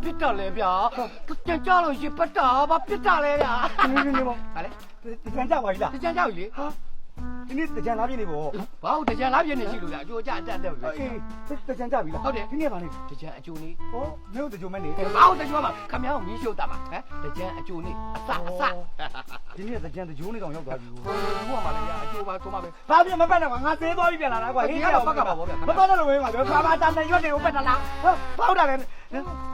ဖြစ်တာလဲဗျာကြံကြလို့ရေပတ်တာဘာဖြစ်တာလဲဗျာ နေပေါ့ ဟာလေ တကြံကြပါပြီလား ကြံကြပြီလေ ဟာဒီနေ့တကြံလားပြည့်နေပေါ့ ဘာလို့ကြံလားပြည့်နေရှိလို့လားအကျိုးကြအတက်ပဲ အေးတကြံကြပြီလားဒီနေ့ပါနေ ကြံအကျိုးနေ ဟောမင်းတို့တကြုံမဲ့နေ ဘာလို့တကျိုးမှာခမ ्या ကိုမြင်းရှုပ်တာမှာဟမ်ကြံအကျိုးနေအစ ဒီနေ့တကြံတကြိုးနေတော့ရောက်သွားပြီ ဘုရားမှာလည်းဗျာအကျိုးပါဆိုမှပဲ ဘာပြမပတ်နဲ့ကွာငါသေးသွားပြီပြန်လာတာကွာဟင်းကြောက်ပတ်ကပါဗောဗျာမပတ်တော့လို့ဝင်ပါဗျာဘာတန်တဲ့ရွက်တွေကိုပတ်တာလားဟုတ်တာလေ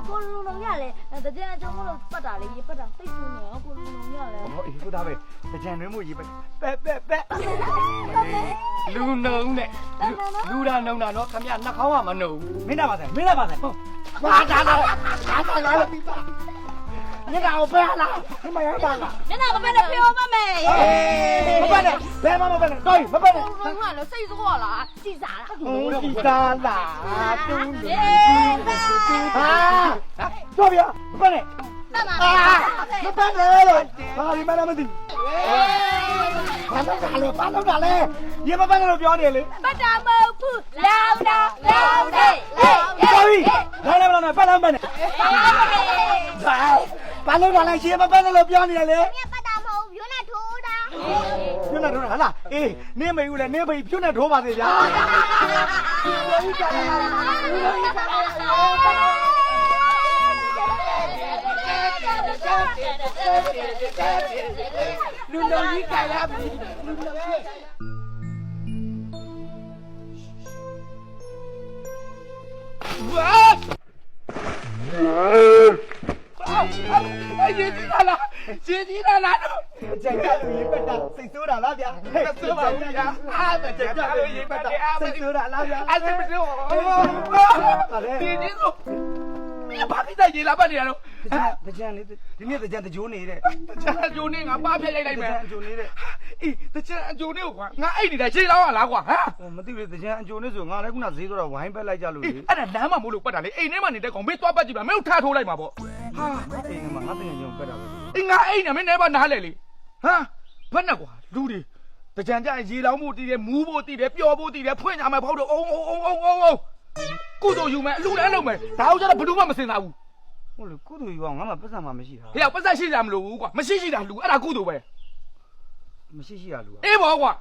ကိုလူလုံးရလေတကြံအကျုံးလို့ပတ်တာလေရေပတ်တာစိတ်ဆူနေရောကိုလူလုံးရလေ ဟောအေးကိုသားပဲတကြံတွင်းမှုရေးပတ်ပက် လူနှုံနဲ့လူတာနှုံတာနော်ခမ ्या နှာခေါင်းကမနှုံ မင်းလာပါစေမင်းလာပါစေဟုတ် ဘာသာလားဘာသာလားပြီးပါ你让我不要了，你妈要办了。 မျက်နှာမပတ်နဲ့ပြောမမေ မပတ်နဲ့ဘယ်မှမပတ်နဲ့တော်ပြီမပတ်နဲ့ ကိုလူလုံးကလည်းစိတ်ဆိုးလားကြည်စားလား ဒီသားလားတူးလူဟာတော်ပြီမပတ်နဲ့ တတ်ပါ မပတ်နဲ့လို့ဘာဒီမှလည်းမသိဘာလို့တာလဲရေမပတ်နဲ့လို့ပြောနေလေ ပတ်တာမဟုတ်ဘူးလောင်းတာလောင်းနေလေ တော်ပြီလာလာလာပတ်လာပတ်နဲ့ဘာလို့တာလဲရေမပတ်နဲ့လို့ပြောနေလေ မြက်ပတ်တာမဟုတ်ဘူးရွနဲ့ထိုးတာ ပြုတ်နေတော့ဟာလားအေးနင်းမေဦးလေနင်းမေပြုတ်နေထိုးပါသေးဗျာလူလုံးကြီးကြိုင်လာပြီလူလုံးကြီးဝါအေးဒီလားဒီလားတော့ ကြိုင်ကြလို့ရေပတ်တာစိတ်ဆိုးတာလားဗျာ ဆိုပါဦးဗျာအားမကြကြလို့ရေးပတ်တာအားမ စိတ်ဆိုးတာလားဗျာ အားမဆိုးဒီဒီဆိုမင်းဘာဖြစ်တဲ့ရေလာပတ်နေရတော့ တကြံလေးဒီနေ့တကြံတကြိုးနေတဲ့ တကြံအကျိုးနေငါပါပြရိုက်လိုက်မယ် တကြံအကျိုးနေတဲ့ အေးတကြံအကျိုးနေကွာငါအဲ့နေတာရှင်းလောင်းရလားကွာဟမ် မသိဘူးတကြံအကျိုးနေဆိုငါလည်းခုနဈေးတော့ဝိုင်းပက်လိုက်ကြလို့လေ အဲ့ဒါလမ်းမှာမို့လို့ပတ်တာလေအိမ်ထဲမှာနေတဲ့ကောင်မင်းသွားပတ်ကြည့်ပါမင်းတို့ထားထိုးလိုက်မှာပေါ့ဟာ အေးကမငါတကယ်ကြုံပက်တာပဲ အင်းငါအိမ်နေမင်းနေပါနားလေလေဟမ်ဘက်နဲ့ကွာလူတွေတကြံကြရေလောင်းမှုတည်တယ်မူးဖို့တည်တယ်ပျော်ဖို့တည်တယ်ဖွင့်ကြမယ်ဖောက်တော့အုံကုသိုလ်ယူမယ်အလူလည်းလုပ်မယ်ဒါအောင်ကျတော့ဘယ်သူမှမစင်သာဘူး ဟုတ်လေကုသိုလ်ယူအောင်ငါမှပတ်စံမှမရှိတာ ဟေ့ရောက်ပတ်သက်ရှိကြမလို့ဘူးကွာမရှိရှိတာလူအဲ့ဒါကုသိုလ်ပဲ မရှိရှိရလူ အေးဘောကွာ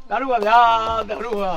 ဒါတို့ပါဗျာဒါတို့ပါ